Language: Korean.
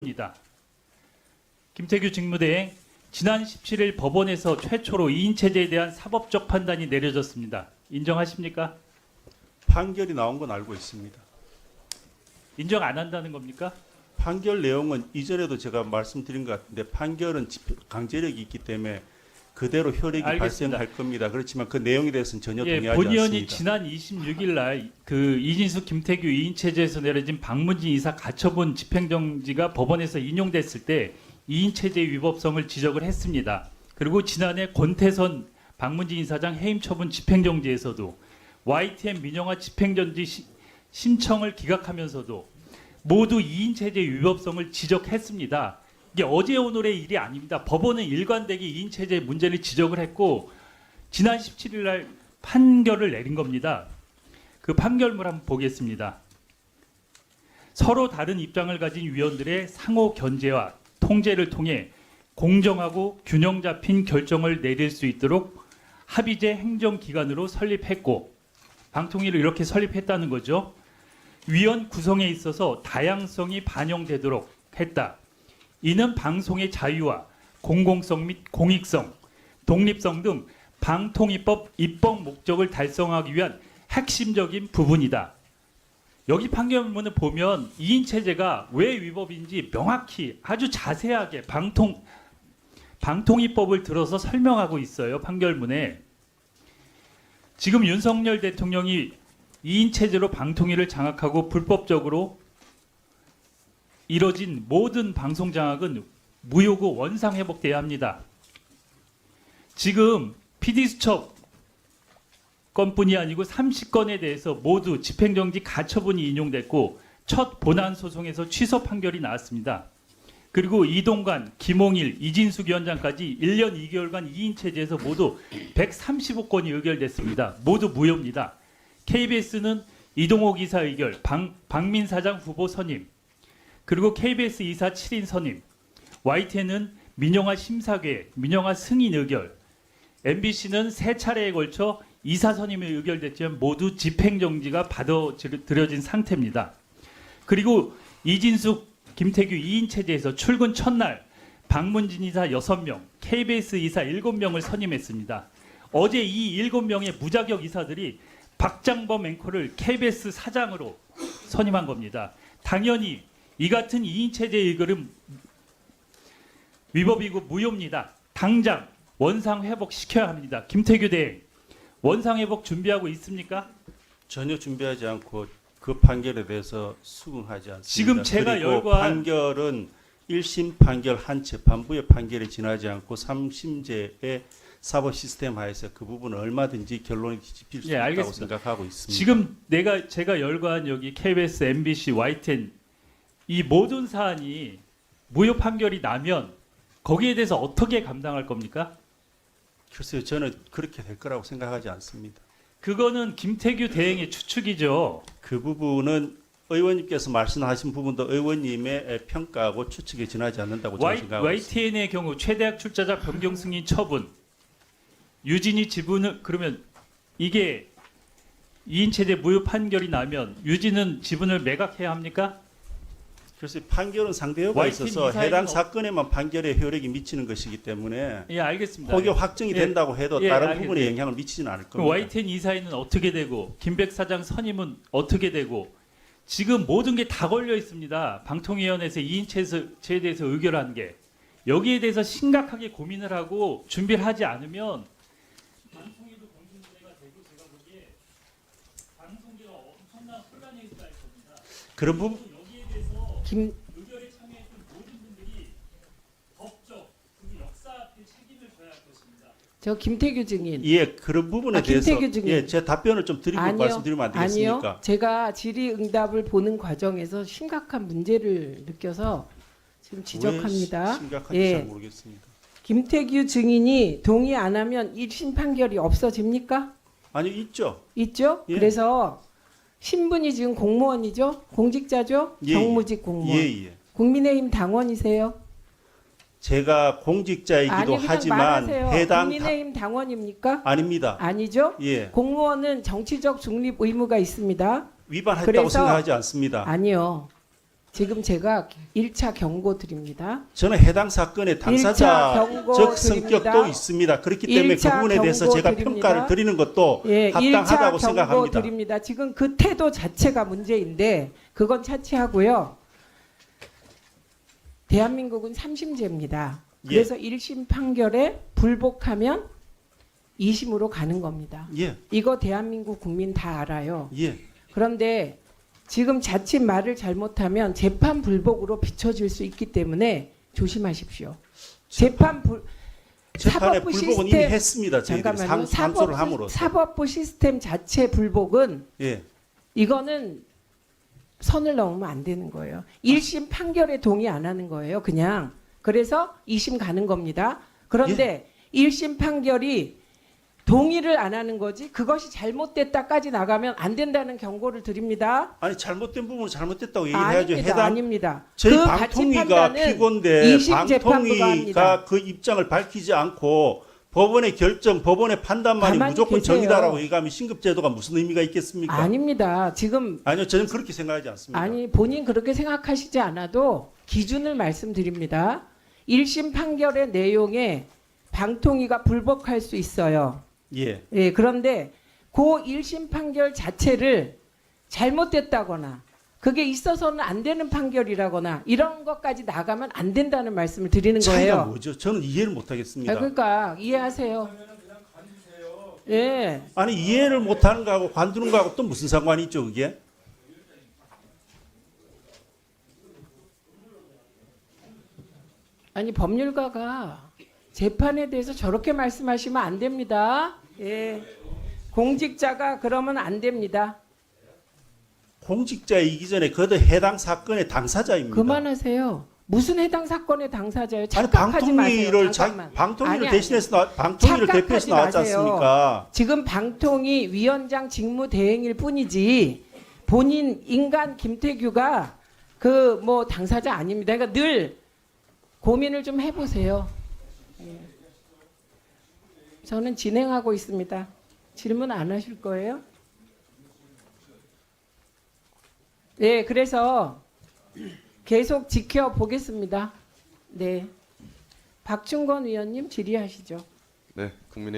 입니다. 김태규 직무대행, 지난 17일 법원에서 최초로 2인 체제에 대한 사법적 판단이 내려졌습니다. 인정하십니까? 판결이 나온 건 알고 있습니다. 인정 안 한다는 겁니까? 판결 내용은 이전에도 제가 말씀드린 것 같은데 판결은 강제력이 있기 때문에 그대로 효력이 알겠습니다. 발생할 겁니다. 그렇지만 그 내용에 대해서는 전혀 예, 동의하지 본 의원이 않습니다. 지난 26일 날 그 이진숙 김태규 2인 체제에서 내려진 박문진 이사 가처분 집행정지가 법원에서 인용됐을 때 2인 체제 위법성을 지적을 했습니다. 그리고 지난해 권태선 박문진 이사장 해임 처분 집행정지에서도 YTN 민영화 집행정지 신청을 기각하면서도 모두 2인 체제 위법성을 지적했습니다. 이게 어제 오늘의 일이 아닙니다. 법원은 일관되게 2인 체제 문제를 지적을 했고 지난 17일 날 판결을 내린 겁니다. 그 판결문 한번 보겠습니다. 서로 다른 입장을 가진 위원들의 상호 견제와 통제를 통해 공정하고 균형 잡힌 결정을 내릴 수 있도록 합의제 행정기관으로 설립했고, 방통위를 이렇게 설립했다는 거죠. 위원 구성에 있어서 다양성이 반영되도록 했다. 이는 방송의 자유와 공공성 및 공익성, 독립성 등 방통위법 입법 목적을 달성하기 위한 핵심적인 부분이다. 여기 판결문을 보면 2인 체제가 왜 위법인지 명확히 아주 자세하게 방통위법을 들어서 설명하고 있어요. 판결문에. 지금 윤석열 대통령이 2인 체제로 방통위를 장악하고 불법적으로 이뤄진 모든 방송 장악은 무효고 원상 회복돼야 합니다. 지금 PD수첩 건뿐이 아니고 30건에 대해서 모두 집행정지 가처분이 인용됐고 첫 본안 소송에서 취소 판결이 나왔습니다. 그리고 이동관, 김홍일, 이진숙 위원장까지 1년 2개월간 2인 체제에서 모두 135건이 의결됐습니다. 모두 무효입니다. KBS는 이동옥 이사 의결, 박민 사장 후보 선임, 그리고 KBS 이사 7인 선임, YTN은 민영화 심사계획, 민영화 승인 의결, MBC는 세 차례에 걸쳐 이사 선임이 의결됐지만 모두 집행정지가 받아들여진 상태입니다. 그리고 이진숙, 김태규 2인 체제에서 출근 첫날 박문진 이사 6명, KBS 이사 7명을 선임했습니다. 어제 이 7명의 무자격 이사들이 박장범 앵커를 KBS 사장으로 선임한 겁니다. 당연히 이 같은 2인 체제 의결은 위법이고 무효입니다. 당장 원상 회복시켜야 합니다. 김태규 대행, 원상 회복 준비하고 있습니까? 전혀 준비하지 않고 그 판결에 대해서 수긍하지 않습니다. 지금 제가 그리고 열거한 판결은 1심 판결 한 재판부의 판결에 지나지 않고 3심제의 사법 시스템 하에서 그 부분은 얼마든지 결론이 뒤집힐 수 예, 있다고 알겠습니다. 생각하고 있습니다. 지금 제가 열거한 여기 KBS, MBC, YTN 이 모든 사안이 무효 판결이 나면 거기에 대해서 어떻게 감당할 겁니까? 글쎄요, 저는 그렇게 될 거라고 생각하지 않습니다. 그거는 김태규 대행의 추측이죠. 그 부분은 의원님께서 말씀하신 부분도 의원님의 평가하고 추측에 지나지 않는다고 저는 생각하고 있습니다. YTN의 경우 최대학 출자자 변경 승인 처분, 유진이 지분을, 그러면 이게 2인 체제 무효 판결이 나면 유진은 지분을 매각해야 합니까? 그래서 판결은 상대효가 YTN 있어서 이사회는 해당 사건에만 판결에 효력이 미치는 것이기 때문에 예, 알겠습니다. 혹여 확정이 예, 된다고 해도 예, 다른 알겠습니다. 부분에 영향을 미치지는 않을 그럼 겁니다. YTN 이사회는 어떻게 되고 김백 사장 선임은 어떻게 되고 지금 모든 게 다 걸려 있습니다. 방통위원회에서 2인 체제에 대해서 의결한 게 여기에 대해서 심각하게 고민을 하고 준비를 하지 않으면 방통위도 공중분해가 되고 제가 보기에 방송계가 엄청난 혼란에 있을 겁니다. 그런 부분 여기에 대해서 김 의결에 참여했던 모든 분들이 법적 그리고 역사 앞에 책임을 져야 할 것입니다. 저 김태규 증인. 예, 그런 부분에 대해서 김태규 증인. 예, 제 답변을 좀 드리고 말씀드리면 안 되겠습니까? 아니요. 제가 질의응답을 보는 과정에서 심각한 문제를 느껴서 지금 지적합니다. 왜 심각한지 예. 잘 모르겠습니다. 김태규 증인이 동의 안 하면 1심 판결이 없어집니까? 아니 있죠. 있죠? 예. 그래서 신분이 지금 공무원이죠? 공직자죠? 예, 정무직 공무원. 예. 국민의힘 당원이세요? 제가 공직자이기도 아니 그냥 하지만 말하세요. 해당 국민의힘 당원입니까? 아닙니다. 아니죠? 예, 공무원은 정치적 중립 의무가 있습니다. 위반했다고 그래서- 생각하지 않습니다. 아니요. 지금 제가 1차 경고 드립니다. 저는 해당 사건의 당사자 경고 적 드립니다. 성격도 있습니다. 그렇기 때문에 그 1차 부분에 대해서 경고 제가 드립니다. 평가를 드리는 것도 예, 합당하다고 1차 경고 생각합니다. 드립니다. 지금 그 태도 자체가 문제인데 그건 차치하고요. 대한민국은 3심제입니다. 그래서 1심 판결에 불복하면 2심으로 가는 겁니다. 예, 이거 대한민국 국민 다 알아요. 예. 그런데 지금 자칫 말을 잘못하면 재판 불복으로 비춰질 수 있기 때문에 조심하십시오. 재판의 재판의 사법부 불복은 이미 시스템- 했습니다. 저희들이 잠깐만요. 상소를 함으로써. 사법부 시스템 자체 불복은 예, 이거는 선을 넘으면 안 되는 거예요. 1심 판결에 동의 안 하는 거예요. 그냥. 그래서 2심 가는 겁니다. 그런데 1심 판결이 동의를 안 하는 거지 그것이 잘못됐다까지 나가면 안 된다는 경고를 드립니다. 아니 잘못된 부분은 잘못됐다고 얘기를 해야죠. 아닙니다. 해당 아닙니다. 저희 그 가치 방통위가 판단은 피고인데 2심 재판부가 합니다. 방통위가 그 입장을 밝히지 않고 법원의 결정, 법원의 판단만이 가만히 무조건 계세요. 정의다라고 얘기하면 신급제도가 무슨 의미가 있겠습니까? 아닙니다. 지금 아니요, 저는 그렇게 생각하지 않습니다. 아니 본인 그렇게 생각하시지 않아도 기준을 말씀드립니다. 1심 판결의 내용에 방통위가 불복할 수 있어요. 예, 예, 그런데 그 1심 판결 자체를 잘못됐다거나 그게 있어서는 안 되는 판결이라거나 이런 것까지 나가면 안 된다는 말씀을 드리는 차이가 거예요. 뭐죠? 저는 이해를 못하겠습니다. 그러니까 이해하세요. 예. 아니 이해를 못하는 거하고 관두는 거하고 또 무슨 상관이 있죠, 그게? 아니 법률가가 재판에 대해서 저렇게 말씀하시면 안 됩니다. 예. 공직자가 그러면 안 됩니다. 공직자이기 전에 그도 해당 사건의 당사자입니다. 그만하세요. 무슨 해당 사건의 당사자예요? 아니 착각하지 마세요. 방통위를 잠깐만. 방통위를 아니, 대신해서 방통위를 착각하지 대표해서 나왔지 마세요. 않습니까? 지금 방통위 위원장 직무 대행일 뿐이지 본인 인간 김태규가 그 뭐 당사자 아닙니다. 그러니까 늘 고민을 좀 해보세요. 예. 저는 진행하고 있습니다. 질문 안 하실 거예요? 네, 그래서 계속 지켜보겠습니다. 네, 박충건 의원님 질의하시죠. 네, 국민의